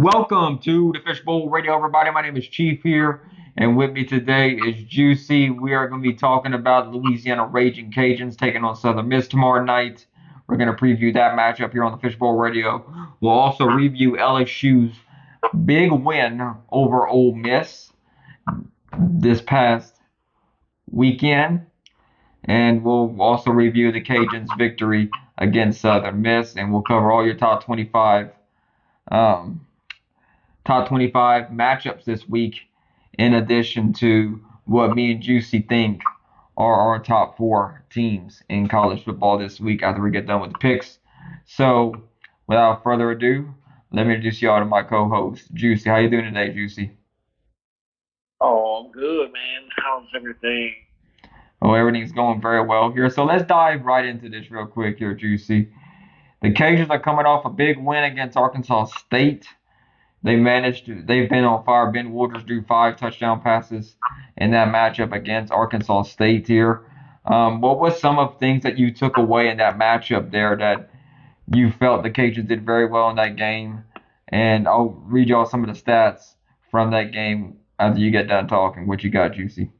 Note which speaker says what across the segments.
Speaker 1: Welcome to the Fishbowl Radio, everybody. My name is Chief here, and with me today is Juicy. We are going to be talking about Louisiana Raging Cajuns taking on Southern Miss tomorrow night. We're going to preview that matchup here on the Fishbowl Radio. We'll also review LSU's big win over Ole Miss this past weekend, and we'll also review the Cajuns' victory against Southern Miss, and we'll cover all your um, top 25 matchups this week, in addition to what me and Juicy think are our top four teams in college football this week after we get done with the picks. So, without further ado, let me introduce y'all to my co-host, Juicy. How you doing today, Juicy?
Speaker 2: Oh, I'm good, man. How's everything?
Speaker 1: Oh, everything's going very well here. So let's dive right into this real quick here, Juicy. The Cajuns are coming off a big win against Arkansas State. They've been on fire. Ben Wooders threw 5 touchdown passes in that matchup against Arkansas State here. What was some of the things that you took away in that matchup there that you felt the Cajuns did very well in that game? And I'll read y'all some of the stats from that game after you get done talking. What you got, Juicy?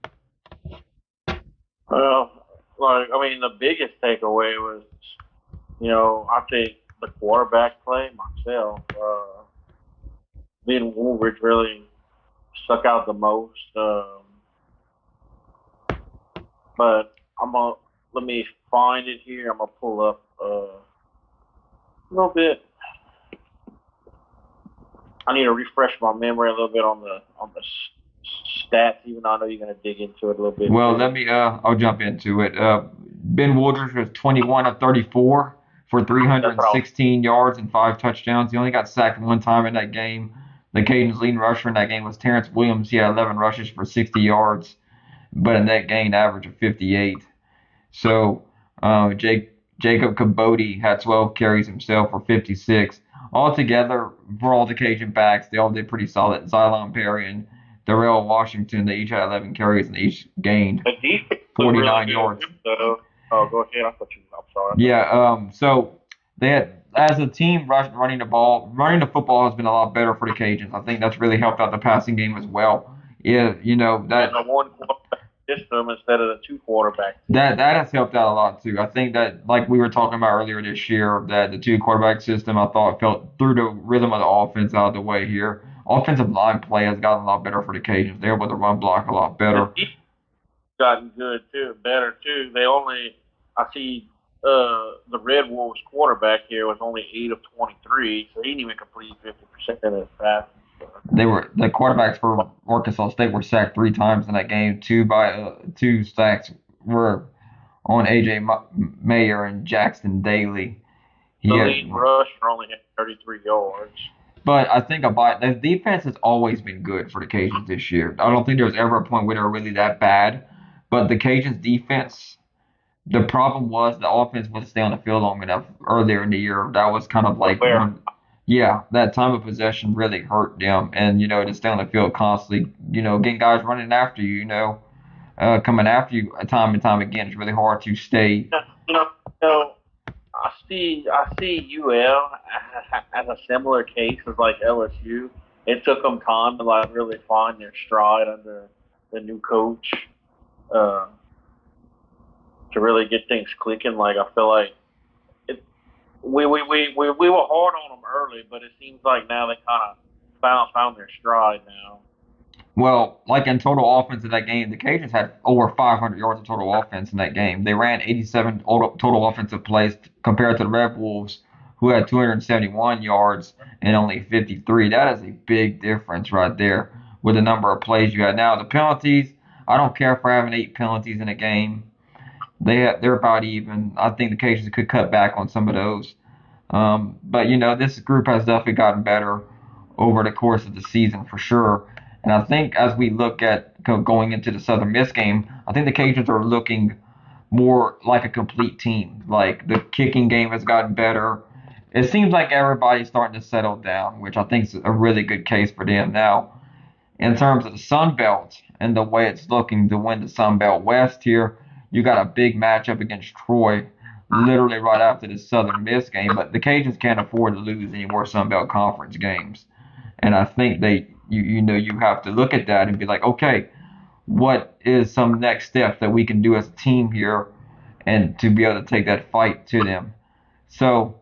Speaker 2: Well, the biggest takeaway was, I think the quarterback play myself. Ben Woolridge really stuck out the most. But let me find it here. I'm gonna pull up a little bit. I need to refresh my memory a little bit on the stats, even though I know you're gonna dig into it a little bit.
Speaker 1: Well, I'll jump into it. Ben Wooders was 21 of 34 for
Speaker 2: That's what I was.
Speaker 1: 316 yards and 5 touchdowns. He only got sacked one time in that game. The Cajuns' leading rusher in that game was Terrence Williams. He had 11 rushes for 60 yards, but a net gain average of 58. So Jacob Kabodi had 12 carries himself for 56. Altogether, for all the Cajun backs, they all did pretty solid. Xylon Perry and Darrell Washington, they each had 11 carries and each gained
Speaker 2: The defense looked really
Speaker 1: 49
Speaker 2: good
Speaker 1: yards.
Speaker 2: too, though. Oh, go ahead. I'm sorry. I thought
Speaker 1: Yeah,
Speaker 2: you were.
Speaker 1: so they had, as a team, running the ball, running the football has been a lot better for the Cajuns. I think that's really helped out the passing game as well. Yeah,
Speaker 2: And the one quarterback system instead of the two quarterback system.
Speaker 1: that has helped out a lot too. I think that, like we were talking about earlier this year, that the two quarterback system I thought felt through the rhythm of the offense out of the way here. Offensive line play has gotten a lot better for the Cajuns. They're able to run block a lot
Speaker 2: The
Speaker 1: better.
Speaker 2: defense gotten good too, better too. I see the Red Wolves quarterback here was only 8 of 23, so he didn't even complete 50% of his passes.
Speaker 1: The quarterbacks for Arkansas State were sacked 3 times in that game. Two sacks were on AJ Mayer and Jackson Daly. He
Speaker 2: The
Speaker 1: had,
Speaker 2: lead rusher only had 33 yards.
Speaker 1: but I think about the defense has always been good for the Cajuns this year. I don't think there was ever a point where they were really that bad. But the Cajuns defense, the problem was the offense wouldn't stay on the field long enough earlier in the year. That was kind of
Speaker 2: The
Speaker 1: like
Speaker 2: where
Speaker 1: one, yeah, that time of possession really hurt them. And, to stay on the field constantly, getting guys running after you, coming after you time and time again, it's really hard to stay.
Speaker 2: you know, you know, I see UL as a similar case as like LSU. It took them time to like really find their stride under the new coach. Uh, to really get things clicking. Like I feel like it, we were hard on them early, but it seems like now they kind of found their stride now.
Speaker 1: Well, like in total offense in that game, the Cajuns had over 500 yards of total offense in that game. They ran 87 total offensive plays compared to the Red Wolves, who had 271 yards and only 53. That is a big difference right there with the number of plays you had. Now, the penalties, I don't care for having 8 penalties in a game. They're about even. I think the Cajuns could cut back on some of those. But this group has definitely gotten better over the course of the season for sure. And I think as we look at going into the Southern Miss game, I think the Cajuns are looking more like a complete team. Like the kicking game has gotten better. It seems like everybody's starting to settle down, which I think is a really good case for them now. In terms of the Sun Belt and the way it's looking to win the Sun Belt West here, you got a big matchup against Troy literally right after the Southern Miss game, but the Cajuns can't afford to lose any more Sun Belt Conference games. And I think you have to look at that and be like, okay, what is some next steps that we can do as a team here, and to be able to take that fight to them. So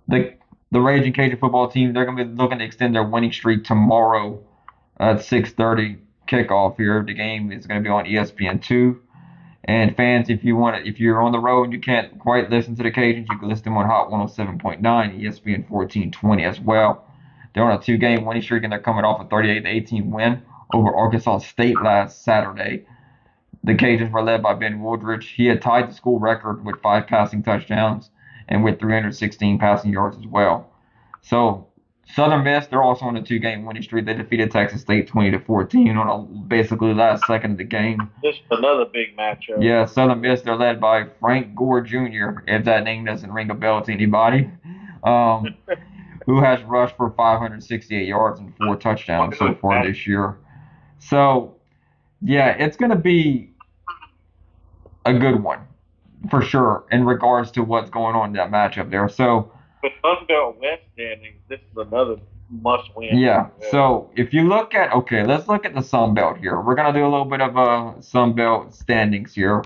Speaker 1: the the Raging Cajun football team, they're going to be looking to extend their winning streak tomorrow at 6:30 kickoff here. The game is going to be on ESPN2. And fans, if you're on the road and you can't quite listen to the Cajuns, you can listen to them on Hot 107.9, ESPN 1420 as well. They're on a two-game winning streak, and they're coming off a 38-18 win over Arkansas State last Saturday. The Cajuns were led by Ben Woodridge. He had tied the school record with 5 passing touchdowns and with 316 passing yards as well. So Southern Miss, they're also on a two-game winning streak. They defeated Texas State 20-14 on a basically last second of the game.
Speaker 2: This is another big matchup.
Speaker 1: Yeah, Southern Miss, they're led by Frank Gore Jr., if that name doesn't ring a bell to anybody, who has rushed for 568 yards and 4 touchdowns so far this year. So, yeah, it's going to be a good one for sure in regards to what's going on in that matchup there. So,
Speaker 2: With Sunbelt West standings, this is another must-win.
Speaker 1: yeah. So if you look at, okay, let's look at the Sun Belt here. We're gonna do a little bit of a Sun Belt standings here.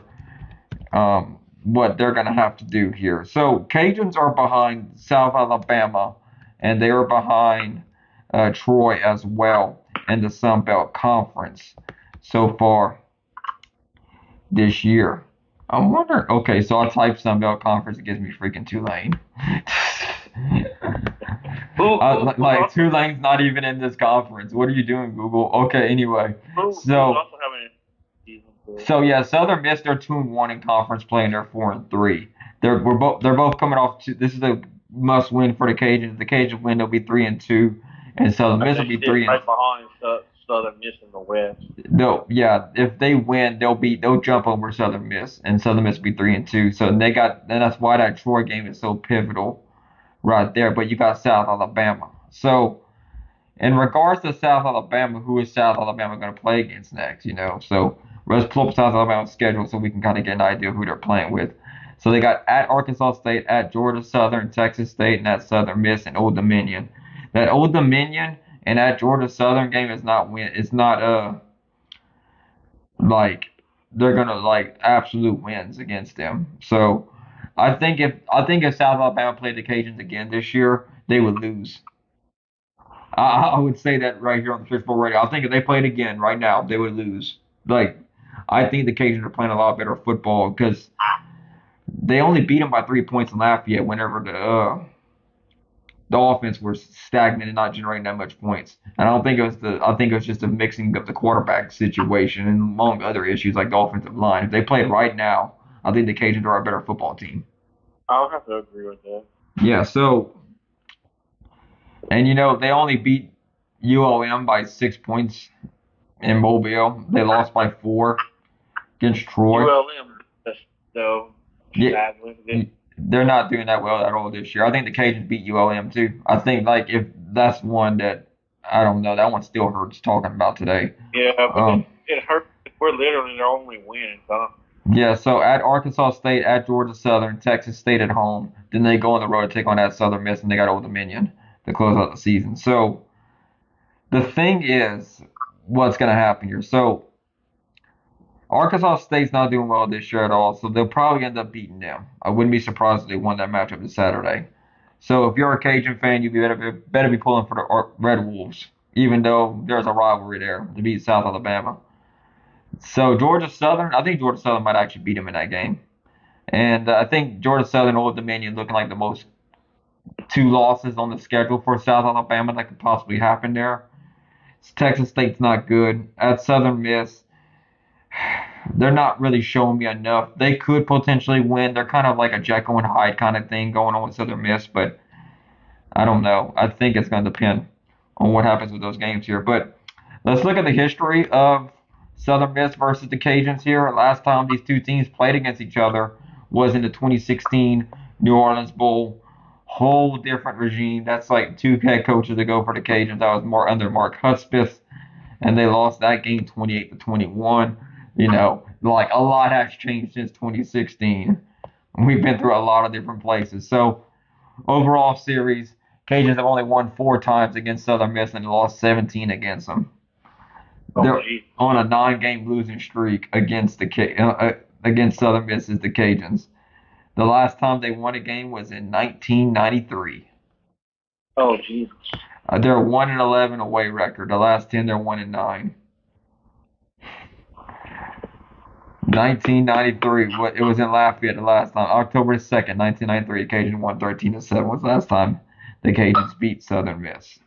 Speaker 1: What they're gonna have to do here. So Cajuns are behind South Alabama, and they are behind Troy as well in the Sun Belt Conference so far this year. I'm wondering. Okay, so I type Sun Belt Conference. It gives me freaking Tulane. Like Tulane's not even in this conference. What are you doing, Google? Okay, anyway. So yeah, Southern Miss, they're 2-1 in conference play, and they're 4-3. They're both coming off. This is a must win for the Cajuns. The Cajuns win, they'll be 3-2, and Southern Miss will be 3.
Speaker 2: Right behind Southern Miss in the West.
Speaker 1: Yeah, if they win, they'll jump over Southern Miss, and Southern Miss will be 3-2. So that's why that Troy game is so pivotal right there. But you got South Alabama. So in regards to South Alabama, who is South Alabama going to play against next? So let's pull up South Alabama's schedule so we can kind of get an idea of who they're playing with. So they got at Arkansas State, at Georgia Southern, Texas State, and at Southern Miss and Old Dominion. That Old Dominion and that Georgia Southern game is not win. It's not like they're gonna like absolute wins against them. So I think if South Alabama played the Cajuns again this year, they would lose. I would say that right here on the Switchboard Radio. I think if they played again right now, they would lose. Like, I think the Cajuns are playing a lot better football because they only beat them by 3 points in Lafayette whenever the offense was stagnant and not generating that much points. And I think it was just a mixing of the quarterback situation and among other issues like the offensive line. If they played right now, I think the Cajuns are a better football team.
Speaker 2: I'll have to agree with that.
Speaker 1: Yeah, so and they only beat ULM by 6 points in Mobile. They lost by 4 against Troy.
Speaker 2: ULM, though,
Speaker 1: yeah, they're not doing that well at all this year. I think the Cajuns beat ULM too. I think like if that's one that I don't know, that one still hurts talking about today.
Speaker 2: Yeah, but it hurts. We're literally their only win, huh?
Speaker 1: Yeah, so at Arkansas State, at Georgia Southern, Texas State at home. Then they go on the road to take on that Southern Miss, and they got Old Dominion to close out the season. So the thing is, what's going to happen here? So Arkansas State's not doing well this year at all, so they'll probably end up beating them. I wouldn't be surprised if they won that matchup this Saturday. So if you're a Cajun fan, you better be pulling for the Red Wolves, even though there's a rivalry there to beat South Alabama. So Georgia Southern, I think Georgia Southern might actually beat them in that game. And I think Georgia Southern, Old Dominion looking like the most 2 losses on the schedule for South Alabama that could possibly happen there. Texas State's not good. At Southern Miss, they're not really showing me enough. They could potentially win. They're kind of like a Jekyll and Hyde kind of thing going on with Southern Miss, but I don't know. I think it's going to depend on what happens with those games here. But let's look at the history of Southern Miss versus the Cajuns here. Last time these two teams played against each other was in the 2016 New Orleans Bowl. Whole different regime. That's like 2 head coaches ago for the Cajuns. That was more under Mark Hudspeth, and they lost that game 28-21. Like a lot has changed since 2016. We've been through a lot of different places. So overall series, Cajuns have only won 4 times against Southern Miss and lost 17 against them.
Speaker 2: Oh,
Speaker 1: They're
Speaker 2: geez.
Speaker 1: on a 9-game losing streak against against Southern Miss as the Cajuns. The last time they won a game was in 1993.
Speaker 2: Oh, Jesus.
Speaker 1: They're 1-11 away record. The last 10, they're 1-9. 1993. What it was in Lafayette the last time. October 2nd, 1993. Cajun won 13-7. Was the last time the Cajuns beat Southern Miss.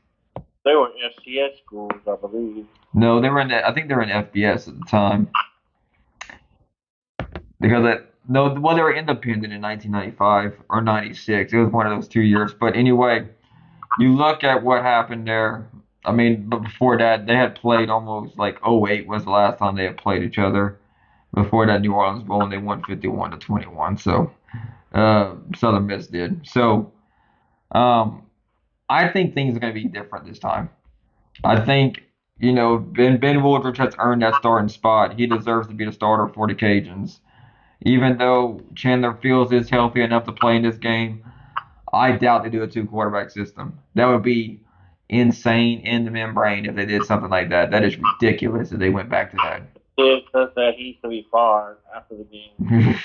Speaker 2: They were FCS schools, I believe.
Speaker 1: No, they were in. I think they were in FBS at the time because no, well, they were independent in 1995 or 96. It was one of those 2 years. But anyway, you look at what happened there. I mean, but before that, they had played almost like '08 was the last time they had played each other. Before that New Orleans Bowl, and they won 51-21. So Southern Miss did. So um, I think things are going to be different this time. I think Ben Woodruff has earned that starting spot. He deserves to be the starter for the Cajuns. Even though Chandler Fields is healthy enough to play in this game, I doubt they do a two quarterback system. That would be insane in the membrane if they did something like that. That is ridiculous if they went back to that.
Speaker 2: It says that he's to be fired after the game.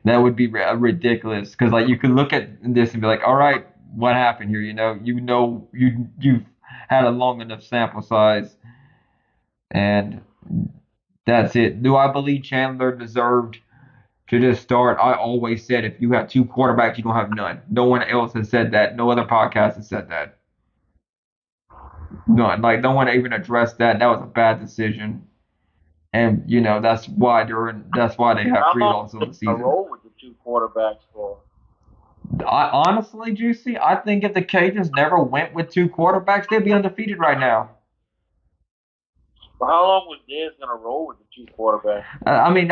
Speaker 1: That would be ridiculous because like you could look at this and be like, all right, what happened here? You've had a long enough sample size, and that's it. Do I believe Chandler deserved to just start? I always said if you have two quarterbacks, you don't have none. No one else has said that. No other podcast has said that. None. Like no one even addressed that. That was a bad decision, and that's why they have
Speaker 2: How
Speaker 1: 3 losses
Speaker 2: long
Speaker 1: on
Speaker 2: is
Speaker 1: the
Speaker 2: a
Speaker 1: season.
Speaker 2: roll with the two quarterbacks for?
Speaker 1: Honestly, Juicy, I think if the Cajuns never went with two quarterbacks, they'd be undefeated right now.
Speaker 2: For how long was Dez going to roll with the two quarterbacks?
Speaker 1: I mean,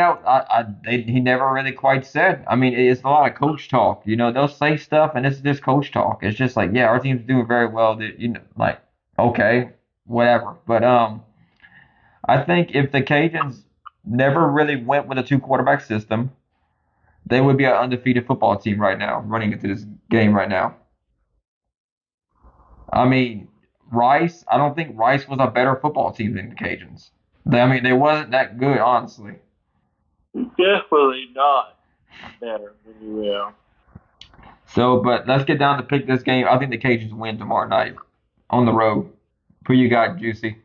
Speaker 1: he never really quite said. I mean, it's a lot of coach talk. They'll say stuff, and it's just coach talk. It's just like, yeah, our team's doing very well. That like, okay, whatever. But I think if the Cajuns never really went with a two quarterback system, they would be an undefeated football team right now, running into this game right now. I mean, I don't think Rice was a better football team than the Cajuns. I mean, they wasn't that good, honestly.
Speaker 2: Definitely not better than you will.
Speaker 1: So, but let's get down to pick this game. I think the Cajuns win tomorrow night on the road. Who you got, Juicy?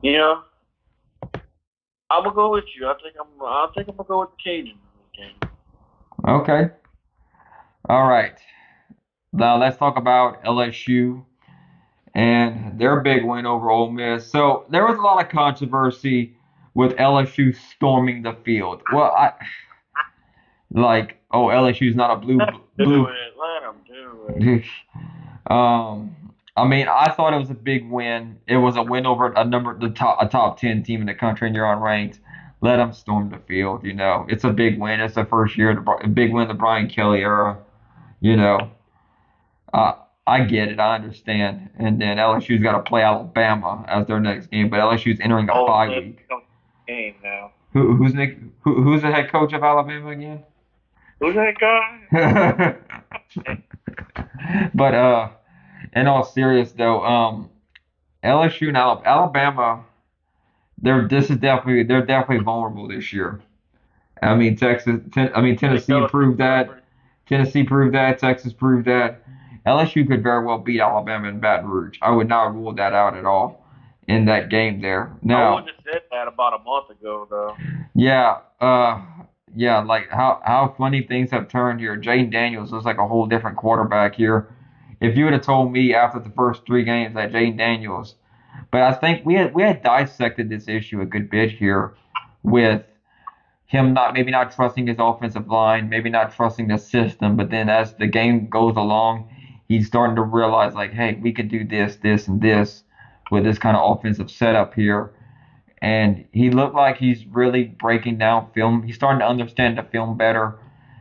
Speaker 2: You know, I'm gonna go with you. I think I'm gonna go with the Cajuns in this game.
Speaker 1: Okay. All right. Now let's talk about LSU and their big win over Ole Miss. So there was a lot of controversy with LSU storming the field. Well, oh, LSU's not a
Speaker 2: Let 'em do
Speaker 1: blue.
Speaker 2: it. Let them do it.
Speaker 1: I mean, I thought it was a big win. It was a win over a top 10 team in the country, and you're unranked. Let them storm the field. It's a big win. It's the first year, a big win of the Brian Kelly era. You know, uh, I get it. I understand. And then LSU's got to play Alabama as their next game, but LSU's entering a
Speaker 2: Oh,
Speaker 1: bye
Speaker 2: this
Speaker 1: week.
Speaker 2: comes game now.
Speaker 1: Who's the head coach of Alabama again?
Speaker 2: Who's that guy?
Speaker 1: But in all serious though, LSU and Alabama, they're definitely vulnerable this year. I mean Tennessee proved that. Tennessee proved that. Texas proved that. LSU could very well beat Alabama in Baton Rouge. I would not rule that out at all in that game there.
Speaker 2: I
Speaker 1: Now,
Speaker 2: wouldn't have said that about a month ago, though.
Speaker 1: yeah, yeah, like how funny things have turned here. Jaden Daniels looks like a whole different quarterback here. If you would have told me after the first 3 games that Jaden Daniels, but I think we had dissected this issue a good bit here with him not maybe not trusting his offensive line, maybe not trusting the system, but then as the game goes along, he's starting to realize like, hey, we can do this, this, and this with this kind of offensive setup here. And he looked like he's really breaking down film. He's starting to understand the film better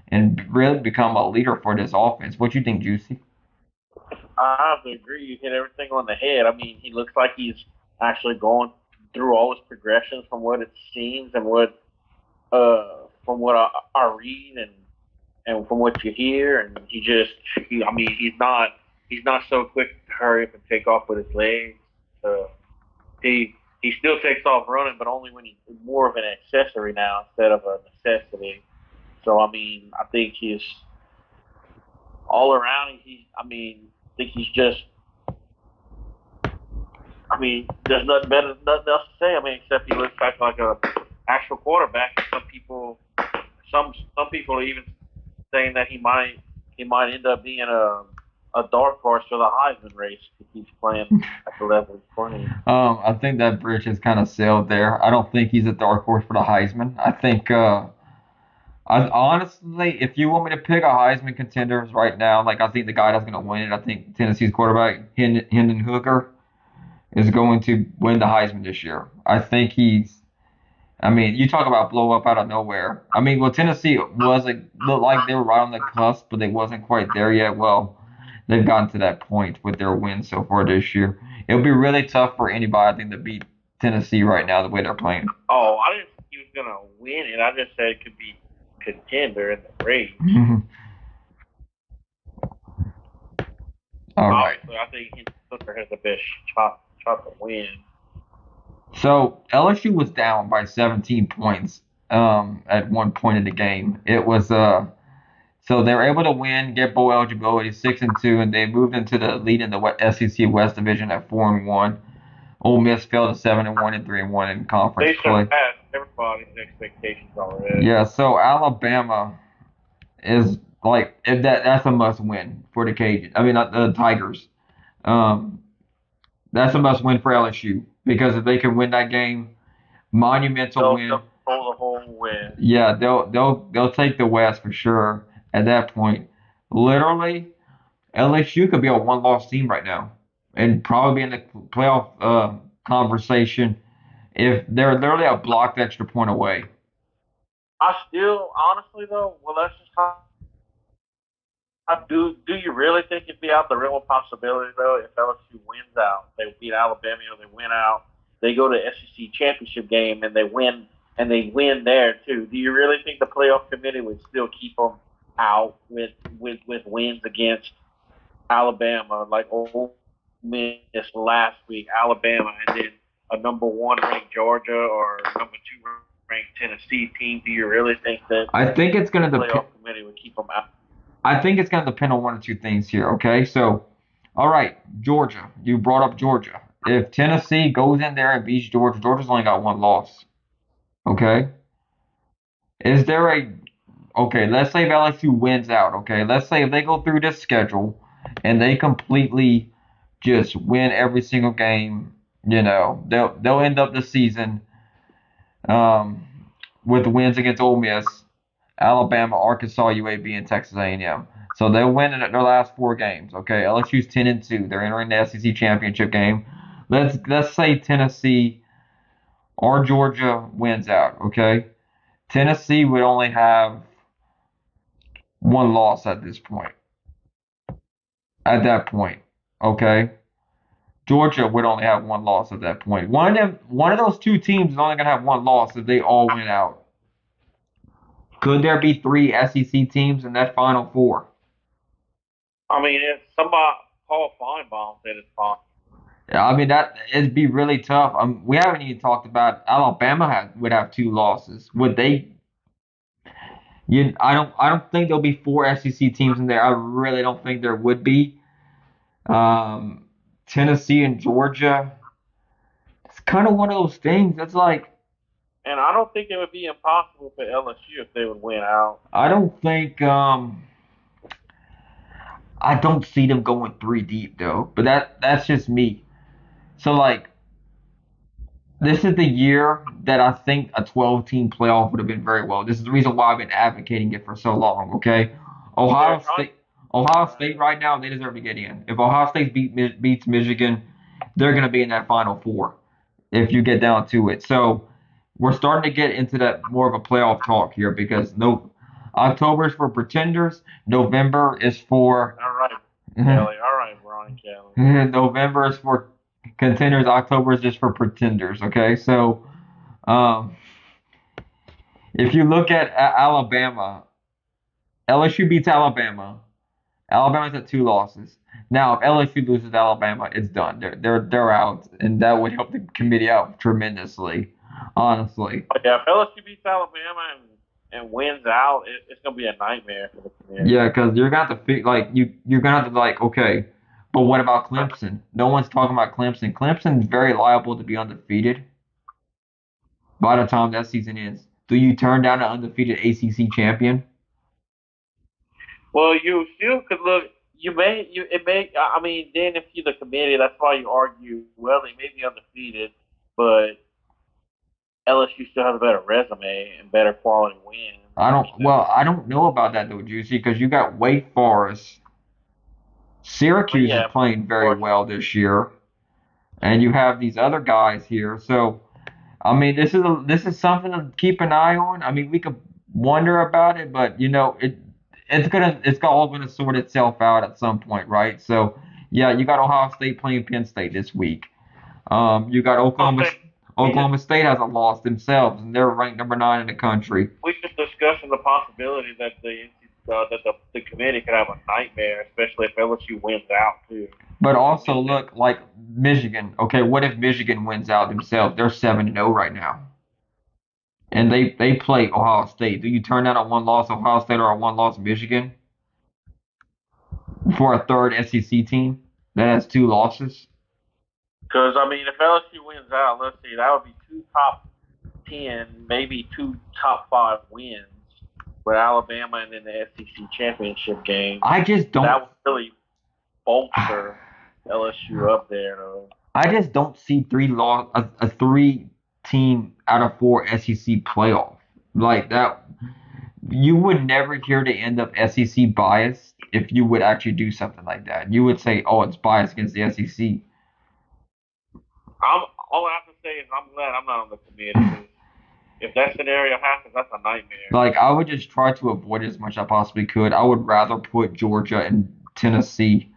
Speaker 1: and really become a leader for this offense. What you think, Juicy?
Speaker 2: I have to agree. You hit everything on the head. I mean, he looks like he's actually going through all his progressions from what it seems and from what I read and from what you hear. And I mean, he's not. he's not so quick to hurry up and take off with his legs. So he still takes off running, but only when he's more of an accessory now instead of a necessity. So I mean, I think he's all around. I think he's just. I mean, there's nothing else to say. I mean, except he looks like a actual quarterback. Some people are even saying that he might end up being a dark horse for the Heisman race if he keeps playing at the level he's playing.
Speaker 1: I think that bridge has kind of sailed there. I don't think he's a dark horse for the Heisman. I think, I honestly, if you want me to pick a Heisman contenders right now, like I think the guy that's going to win it, I think Tennessee's quarterback Hendon Hooker is going to win the Heisman this year. I think he's. I mean, you talk about blow up out of nowhere. I mean, well, Tennessee wasn't looked like they were right on the cusp, but they wasn't quite there yet. Well, they've gotten to that point with their wins so far this year. It'll be really tough for anybody, I think, to beat Tennessee right now the way they're playing.
Speaker 2: Oh, I didn't think he was gonna win it. I just said it could be contender in the race.
Speaker 1: All right.
Speaker 2: Obviously, I think Hooker has the best shot to win.
Speaker 1: So LSU was down by 17 points at one point in the game. It was so they were able to win, get bowl eligibility 6-2, and they moved into the lead in the SEC West Division at 4-1. Ole Miss fell to 7-1 and 3-1 in conference
Speaker 2: They
Speaker 1: play.
Speaker 2: surpassed everybody's expectations already.
Speaker 1: Yeah, so Alabama is like if that's a must win for the Cajun. I mean, not the Tigers. Um, that's a must win for LSU because if they can win that game, monumental win.
Speaker 2: They'll pull the whole win.
Speaker 1: Yeah, they'll take the West for sure at that point. Literally, LSU could be a one-loss team right now and probably be in the playoff conversation if they're literally a blocked extra point away.
Speaker 2: I still, honestly though, well, that's just how. Do you really think it'd be out the real possibility though if LSU wins out, they beat Alabama or they win out, they go to SEC championship game and they win there too. Do you really think the playoff committee would still keep them out with wins against Alabama like Ole Miss last week, Alabama, and then a number one ranked Georgia or number two ranked Tennessee team? Do you really think that
Speaker 1: I think it's going
Speaker 2: the
Speaker 1: to depend.
Speaker 2: playoff committee would keep them out?
Speaker 1: I think it's going to depend on one or two things here. Okay, so all right, Georgia. You brought up Georgia. If Tennessee goes in there and beats Georgia, Georgia's only got one loss. Okay, is there a okay? Let's say if LSU wins out. Okay, let's say if they go through this schedule and they completely just win every single game. You know, they'll end up the season um, with wins against Ole Miss, Alabama, Arkansas, UAB, and Texas A&M. So they'll win in their last four games. Okay, LSU's 10-2. They're entering the SEC championship game. Let's say Tennessee or Georgia wins out. Okay, Tennessee would only have one loss at this point. At that point, okay, Georgia would only have one loss at that point. One of those two teams is only gonna have one loss if they all win out. Could there be three SEC teams in that Final Four?
Speaker 2: I mean, if somebody Paul Feinbaum said it's possible.
Speaker 1: Yeah, I mean that it'd be really tough. We haven't even talked about would have two losses. Would they? I don't think there'll be four SEC teams in there. I really don't think there would be. Um, Tennessee and Georgia. It's kind of one of those things. It's like
Speaker 2: And I don't think it would be impossible for LSU if they would win out.
Speaker 1: I don't think I don't see them going three deep though. But that's just me. So like this is the year that I think a 12 team playoff would have been very well. This is the reason why I've been advocating it for so long. Okay, Ohio
Speaker 2: Yeah,
Speaker 1: State, Ohio State right now they deserve to get in. If Ohio State beats Michigan, they're going to be in that Final Four. If you get down to it, so we're starting to get into that more of a playoff talk here because no, October is for pretenders. November is for
Speaker 2: all right, Kelly. All right, Brian Kelly.
Speaker 1: November is for contenders. October is just for pretenders. Okay, so um, if you look at Alabama, LSU beats Alabama. Alabama's at 2 losses. Now, if LSU loses to Alabama, it's done. They're out, and that would help the committee out tremendously, honestly.
Speaker 2: But yeah, if LSU beats Alabama and wins out, it's going to be a nightmare for the committee.
Speaker 1: Yeah, because you're gonna have to you're gonna have to like okay, but what about Clemson? No one's talking about Clemson. Clemson's very liable to be undefeated by the time that season ends. Do you turn down an undefeated ACC champion?
Speaker 2: Well, you still could look. You may you it may. I mean, then if you're the committee, that's why you argue. Well, they may be undefeated, but LSU still has a better resume and better quality wins.
Speaker 1: I don't know about that though, Juicy, because you got Wake Forest.
Speaker 2: But
Speaker 1: Syracuse is
Speaker 2: yeah,
Speaker 1: playing
Speaker 2: of
Speaker 1: very
Speaker 2: course.
Speaker 1: well this year, and you have these other guys here. So, I mean, this is something to keep an eye on. I mean, we could wonder about it, but it's all gonna sort itself out at some point, right? So, yeah, you got Ohio State playing Penn State this week. You got
Speaker 2: Okay, we just
Speaker 1: Oklahoma State hasn't lost themselves, and they're ranked number 9 in the country.
Speaker 2: we just discussing the possibility that the committee could have a nightmare, especially if LSU wins out too.
Speaker 1: But
Speaker 2: And
Speaker 1: also
Speaker 2: Michigan.
Speaker 1: look like Michigan. Okay, what if Michigan wins out themselves? They're 7-0 right now, and they play Ohio State. Do you turn down a one-loss Ohio State or a one-loss Michigan for a third SEC team that has 2 losses?
Speaker 2: Because I mean, if LSU wins out, let's see, that would be two top 10, maybe two top 5 wins with Alabama and in the SEC championship game.
Speaker 1: I just don't.
Speaker 2: That would really bolster LSU up there. Though.
Speaker 1: I just don't see a 3 team out of 4 SEC playoff like that. You would never hear the end of SEC bias if you would actually do something like that. You would say, "Oh, it's biased against the SEC."
Speaker 2: All I have to say is I'm glad I'm not on the committee. 'Cause if that scenario happens, that's a nightmare.
Speaker 1: Like I would just try to avoid it as much as I possibly could. I would rather put Georgia and Tennessee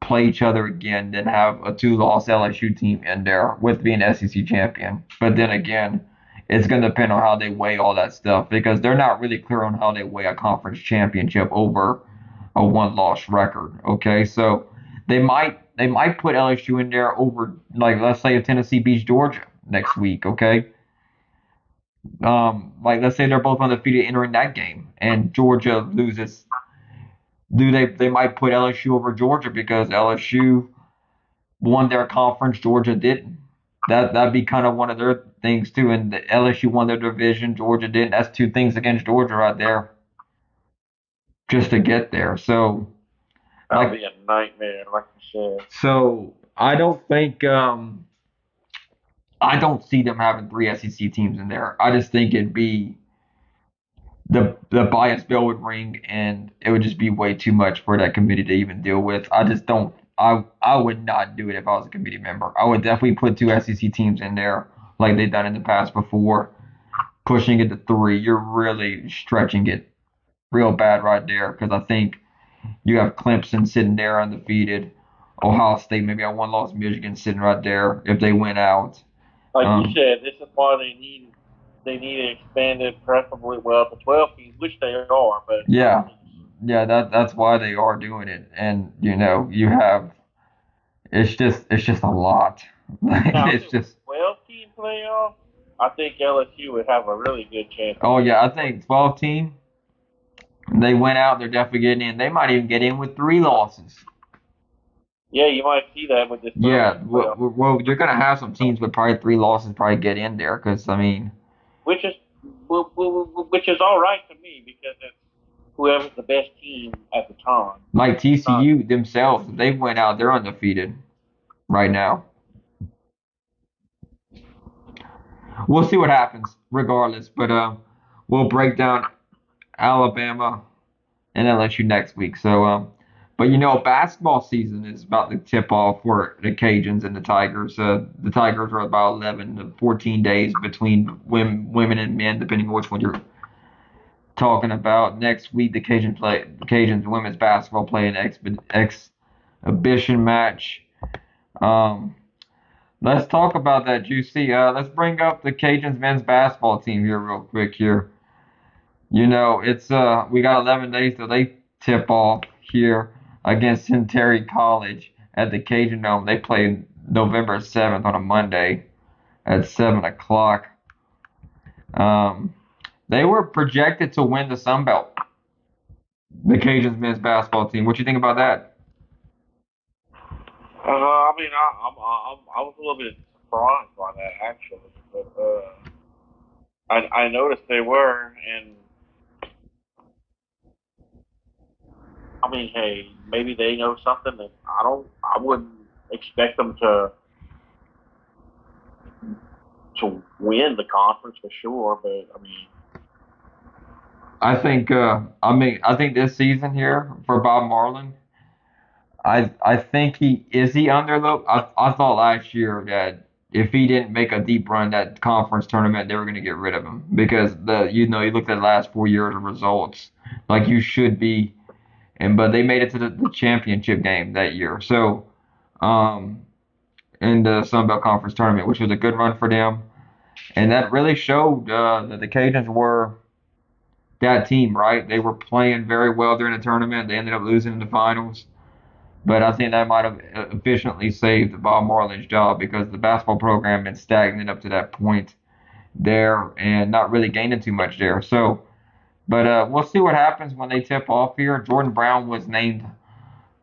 Speaker 1: play each other again than have a 2 loss LSU team in there with being SEC champion. But then again, it's going to depend on how they weigh all that stuff because they're not really clear on how they weigh a conference championship over a 1 loss record. Okay, so they might put LSU in there over like let's say if Tennessee beats Georgia next week. Okay, like let's say they're both undefeated entering that game and Georgia loses. They might put LSU over Georgia because LSU won their conference, Georgia didn't. That'd be kind of one of their things too. And the LSU won their division, Georgia didn't. That's 2 things against Georgia right there, just to get there. So
Speaker 2: That would
Speaker 1: like
Speaker 2: be a nightmare, like you said.
Speaker 1: I don't see them having 3 SEC teams in there. I just think it'd be the bias bell would ring and it would just be way too much for that committee to even deal with. I just don't. I would not do it if I was a committee member. I would definitely put 2 SEC teams in there like they've done in the past before. Pushing it to 3, you're really stretching it real bad right there because I think you have Clemson sitting there undefeated, Ohio State maybe a 1 loss Michigan sitting right there if they win out.
Speaker 2: Like you
Speaker 1: Um,
Speaker 2: said, this is why they need it expanded, preferably well to 12 teams, which they are, but not
Speaker 1: yeah,
Speaker 2: just.
Speaker 1: yeah, that's why they are doing it, and you have it's just a lot.
Speaker 2: Now, if
Speaker 1: It's
Speaker 2: it was
Speaker 1: just
Speaker 2: 12-team playoff, I think LSU would have a really good chance of
Speaker 1: oh
Speaker 2: getting
Speaker 1: yeah, I
Speaker 2: in.
Speaker 1: think 12 team they went out, they're definitely getting in. They might even get in with 3 losses.
Speaker 2: Yeah, you might see that with this
Speaker 1: Yeah,
Speaker 2: 12-team playoff,
Speaker 1: you're gonna have some teams with probably 3 losses probably get in there because I mean,
Speaker 2: which is which is all right to me because it's whoever's the best team at the time.
Speaker 1: like
Speaker 2: It's not.
Speaker 1: TCU themselves, they went out, they're undefeated right now. We'll see what happens regardless, but we'll break down Alabama and LSU next week. So but basketball season is about to tip off for the Cajuns and the Tigers. The Tigers are about 11 to 14 days between women and men, depending on which one you're talking about. Next week, the Cajuns women's basketball play an exhibition match. Um, let's talk about that, Juicy. Let's bring up the Cajuns men's basketball team here real quick here. It's we got 11 days till they tip off here. against Centenary College at the Cajun Dome. They play November 7th on a Monday at 7 o'clock. Um, they were projected to win the Sun Belt, the Cajuns men's basketball team. What you think about that?
Speaker 2: I mean, I was a little bit surprised by that actually, but I noticed they were, and I mean, hey, maybe they know something that I don't. I wouldn't expect them to win the conference for sure, but I mean,
Speaker 1: I think this season here for Bob Marlin, I think he under the I thought last year that if he didn't make a deep run that conference tournament, they were going to get rid of him because you looked at the last 4 years of results, like you should be, but they made it to the championship game that year. So um in the Sun Belt Conference tournament, which was a good run for them, and that really showed that the Cajuns were that team, right? They were playing very well during the tournament. They ended up losing in the finals. But I think that might have efficiently saved Bob Marlin's job because the basketball program been stagnant up to that point there and not really gaining too much there. So, but we'll see what happens when they tip off here. Jordan Brown was named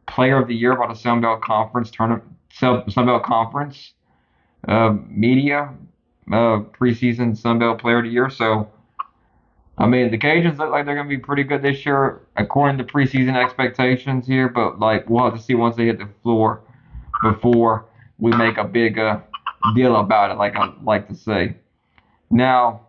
Speaker 1: Player of the Year by the Sun Belt Conference tournament, Sun Belt Conference media preseason Sun Belt Player of the Year. So, I mean, the Cajuns look like they're going to be pretty good this year according to preseason expectations here. But like, we'll have to see once they hit the floor before we make a big deal about it, like I like to say. Now,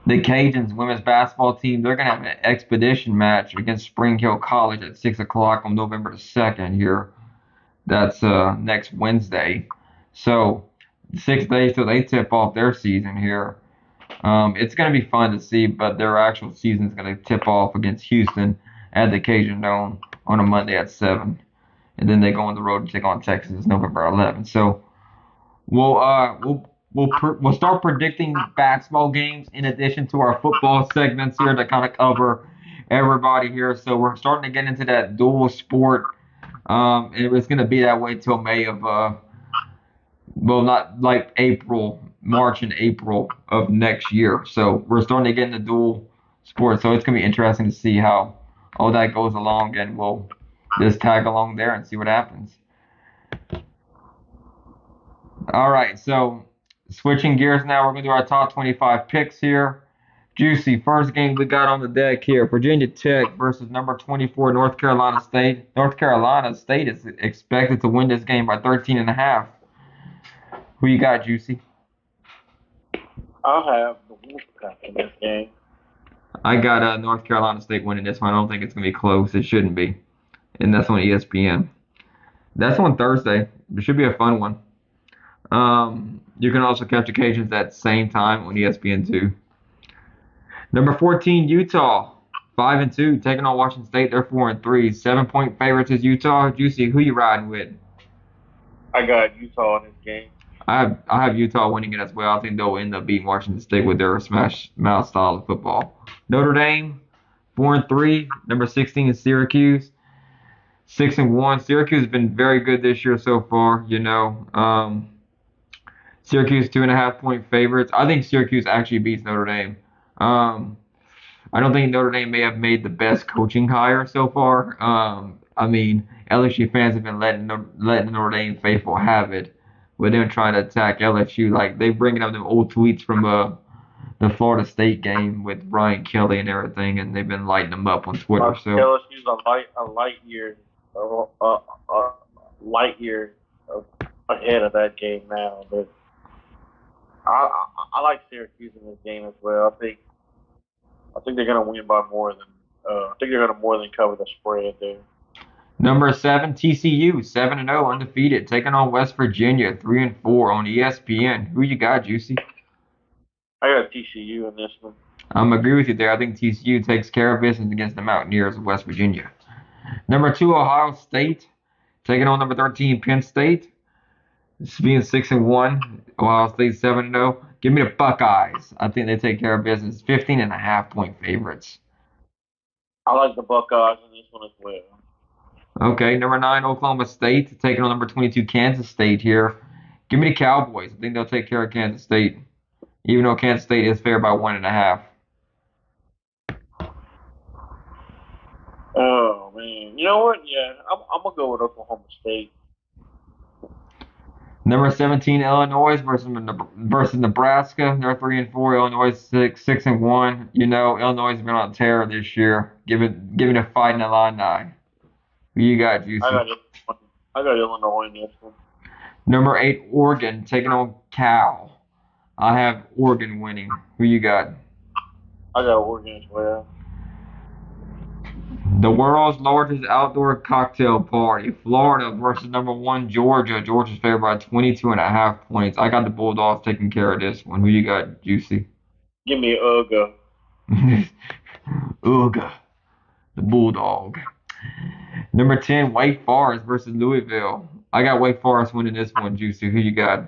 Speaker 1: the Cajuns women's basketball team, they're going to have an expedition match against Spring Hill College at 6 o'clock on November the 2nd here. That's next Wednesday. So, 6 days till they tip off their season here. It's going to be fun to see, but their actual season is going to tip off against Houston at the Cajun Dome on a Monday at 7. And then they go on the road to take on Texas November 11th. So we'll start predicting basketball games in addition to our football segments here to kind of cover everybody here. So we're starting to get into that dual sport, and it's going to be that way till May of well, not like April, March and April of next year. So we're starting to get into dual sports. So it's going to be interesting to see how all that goes along, and we'll just tag along there and see what happens. All right, so switching gears now, we're going to do our top 25 picks here. Juicy, first game we got on the deck here, Virginia Tech versus number 24 North Carolina State. North Carolina State is expected to win this game by 13 and a half. Who you got, Juicy?
Speaker 2: I'll have the Wolfpack in this game.
Speaker 1: I got North Carolina State winning this one. I don't think it's going to be close. It shouldn't be. And that's on ESPN. That's on Thursday. It should be a fun one. You can also catch the Cajuns at the same time on ESPN2. Number 14, Utah. 5-2, taking on Washington State. They're 4-3. 7-point favorites is Utah. Juicy, who you riding with?
Speaker 2: I got Utah in this game.
Speaker 1: I have Utah winning it as well. I think they'll end up beating Washington State with their smash mouth style of football. Notre Dame, 4-3. Number 16 is Syracuse. 6-1. Syracuse has been very good this year so far. Syracuse 2.5 point favorites. I think Syracuse actually beats Notre Dame. I don't think Notre Dame may have made the best coaching hire so far. I mean, LSU fans have been letting the Notre Dame faithful have it with them trying to attack LSU. Like they bringing up them old tweets from the Florida State game with Brian Kelly and everything, and they've been lighting them up on Twitter. So
Speaker 2: LSU's a light year ahead of that game now, but I like Syracuse in this game as well. I think they're going to win by more than. I think they're going to more than cover the spread there.
Speaker 1: number 7, TCU, 7-0, undefeated, taking on West Virginia, 3-4 on ESPN. Who you got, Juicy?
Speaker 2: I got TCU in this one.
Speaker 1: I'm agree with you there. I think TCU takes care of business against the Mountaineers of West Virginia. Number 2, Ohio State, taking on number 13, Penn State. This being 6-1, Ohio State 7-0. Give me the Buckeyes. I think they take care of business. 15.5 point favorites.
Speaker 2: I like the Buckeyes in this one as well.
Speaker 1: Okay, number 9, Oklahoma State taking on number 22, Kansas State here. Give me the Cowboys. I think they'll take care of Kansas State, even though Kansas State is favored by 1.5.
Speaker 2: Oh man, you know what? Yeah, I'm gonna go with Oklahoma State.
Speaker 1: Number 17, Illinois versus Nebraska. They're 3-4. Illinois 6-1. You know, Illinois has been on terror this year. Give it a fight in the Illini. Who you got,
Speaker 2: I
Speaker 1: Juicy?
Speaker 2: got I got Illinois in this one.
Speaker 1: Number 8, Oregon taking on Cal. I have Oregon winning. Who you got?
Speaker 2: I got Oregon as well.
Speaker 1: The world's largest outdoor cocktail party. Florida versus number 1, Georgia. Georgia's favored by 22.5 points. I got the Bulldogs taking care of this one. Who you got, Juicy?
Speaker 2: Give me Uga.
Speaker 1: Ooga, the Bulldog. Number 10, Wake Forest versus Louisville. I got Wake Forest winning this one, Juicy. Who you got?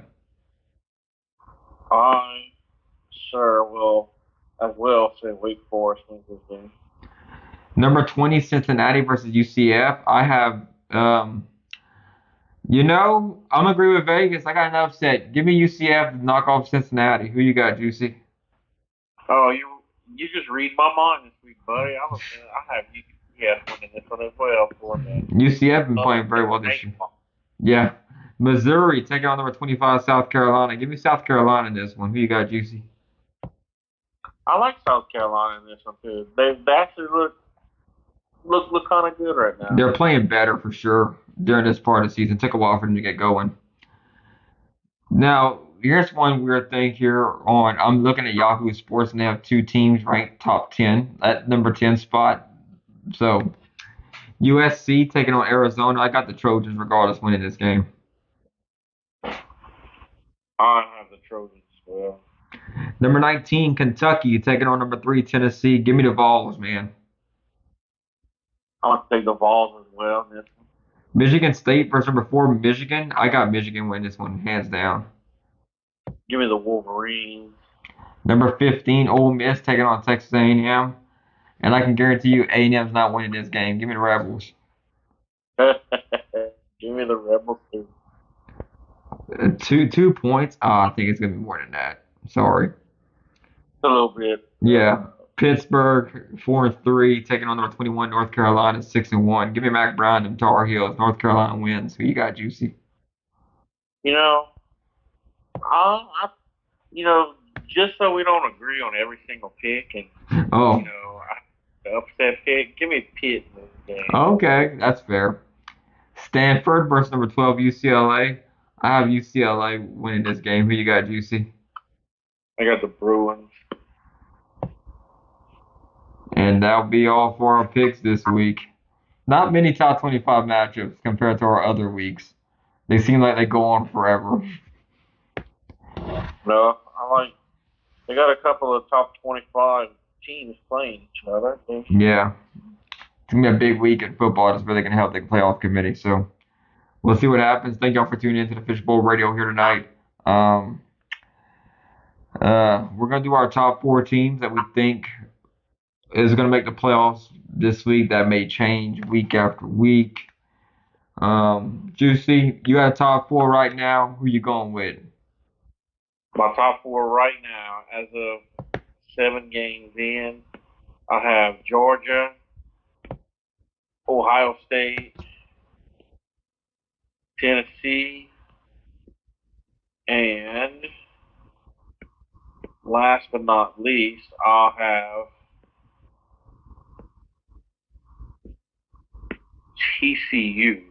Speaker 2: I sure will as well say Wake Forest wins this game.
Speaker 1: Number 20, Cincinnati versus UCF. I have, I'm agree with Vegas. I got an upset. Give me UCF to knock off Cincinnati. Who you got, Juicy?
Speaker 2: Oh, you just read my mind this week, buddy. I have UCF winning this one as well for that.
Speaker 1: UCF been playing very well this year.
Speaker 2: Upset.
Speaker 1: Yeah. Missouri taking on number 25, South Carolina. Give me South Carolina in this one. Who you got, Juicy?
Speaker 2: I like South Carolina in this one too. They actually look kind of good right now.
Speaker 1: They're playing better for sure during this part of the season. Took a while for them to get going. Now, here's one weird thing here on. I'm looking at Yahoo Sports and they have 2 teams ranked top 10 at number 10 spot. So, USC taking on Arizona. I got the Trojans regardless winning this game.
Speaker 2: I have the Trojans as well.
Speaker 1: Number 19, Kentucky taking on number 3, Tennessee. Give me the Vols, man.
Speaker 2: I'm gonna take the Vols as well in this one.
Speaker 1: Michigan State versus number 4, Michigan. I got Michigan winning this one, hands down.
Speaker 2: Give me the Wolverines.
Speaker 1: Number 15, Ole Miss taking on Texas A&M. And I can guarantee you A&M's not winning this game. Give me the Rebels.
Speaker 2: Give me the Rebels too.
Speaker 1: 2 points. I think it's gonna be more than that. Sorry.
Speaker 2: A little bit.
Speaker 1: Yeah. Pittsburgh 4-3, taking on number 21, North Carolina 6-1. Give me Mac Brown and Tar Heels. North Carolina wins. Who you got, Juicy?
Speaker 2: You know, I you know, just so we don't agree on every single pick, and
Speaker 1: Oh,
Speaker 2: the upset pick, give me Pitt in this game.
Speaker 1: okay, that's fair. Stanford versus number 12, UCLA. I have UCLA winning this game. Who you got, Juicy?
Speaker 2: I got the Bruins.
Speaker 1: And that'll be all for our picks this week. Not many top 25 matchups compared to our other weeks. They seem like they go on forever.
Speaker 2: No, they got a couple of top 25 teams playing each other.
Speaker 1: Yeah. It's going to be a big week in football. It's really going to help the playoff committee. So we'll see what happens. Thank y'all for tuning into the Fishbowl Radio here tonight. We're going to do our top 4 teams that we think is going to make the playoffs this week. That may change week after week. Juicy, you got a top 4 right now. Who you going with?
Speaker 2: My top 4 right now, as of 7 games in, I have Georgia, Ohio State, Tennessee, and last but not least, I'll have TCU,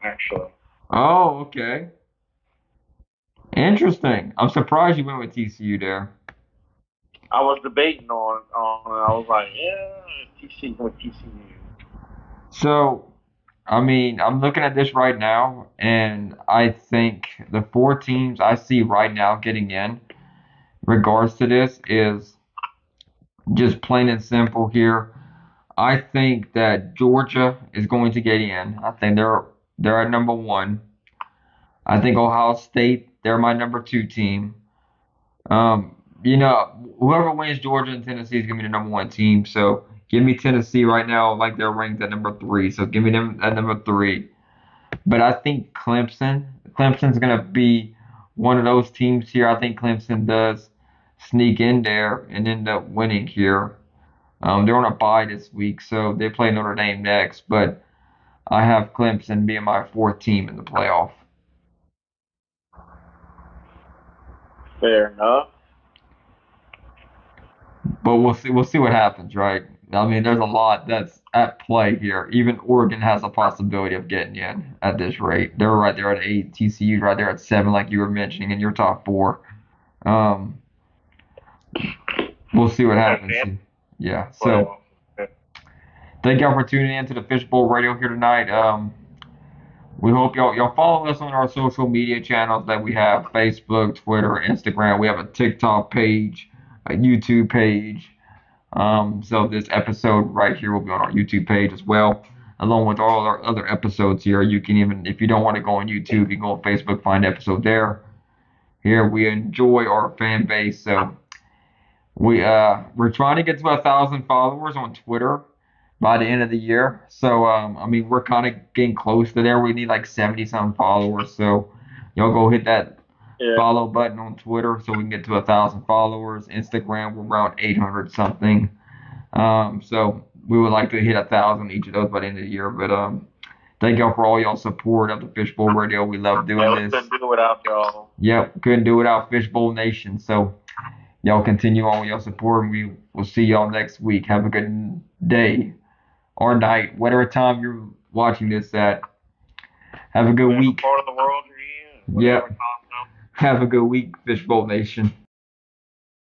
Speaker 2: actually.
Speaker 1: Oh, okay. Interesting. I'm surprised you went with TCU there.
Speaker 2: I was debating on it. I was like, yeah, TCU with TCU.
Speaker 1: So, I mean, I'm looking at this right now, and I think the 4 teams I see right now getting in regards to this is just plain and simple here. I think that Georgia is going to get in. I think they're at number 1. I think Ohio State, they're my number 2 team. Whoever wins Georgia and Tennessee is gonna be the number 1 team. So Give me Tennessee right now, like they're ranked at number three. So give me them at number three. But I think Clemson's gonna be one of those teams here. I think Clemson does sneak in there and end up winning here. They're on a bye this week, so they play Notre Dame next. But I have Clemson being my fourth team in the playoff.
Speaker 2: Fair enough.
Speaker 1: But we'll see what happens, right? I mean, there's a lot that's at play here. Even Oregon has a possibility of getting in at this rate. They're right there at eight. TCU right there at seven, like you were mentioning in your top four. Um, we'll see what happens. Yeah. So
Speaker 2: Playoff.
Speaker 1: thank y'all for tuning in to the Fishbowl Radio here tonight. We hope y'all follow us on our social media channels that we have: Facebook, Twitter, Instagram. We have a TikTok page, a YouTube page. So this episode right here will be on our YouTube page as well, along with all our other episodes here. You can even, if you don't want to go on YouTube, you can go on Facebook, find episode there. Here we enjoy our fan base, so we're trying to get to 1,000 followers on Twitter by the end of the year. So I mean we're kind of getting close to there. We need like 70 some followers. So y'all go hit that
Speaker 2: Yeah.
Speaker 1: follow button on Twitter so we can get to 1,000 followers. Instagram we're around 800 something. So we would like to hit 1,000 each of those by the end of the year. But thank y'all for all y'all support of the Fishbowl Radio. We love doing
Speaker 2: Yeah, we
Speaker 1: this.
Speaker 2: couldn't do it without y'all.
Speaker 1: Yep, couldn't do it without Fishbowl Nation. So y'all continue on with your support, and we will see y'all next week. Have a good day or night, whatever time you're watching this at. Have a good
Speaker 2: Whatever
Speaker 1: week.
Speaker 2: part of the world you're in,
Speaker 1: Yep.
Speaker 2: whatever time zone.
Speaker 1: Have a good week, Fishbowl Nation.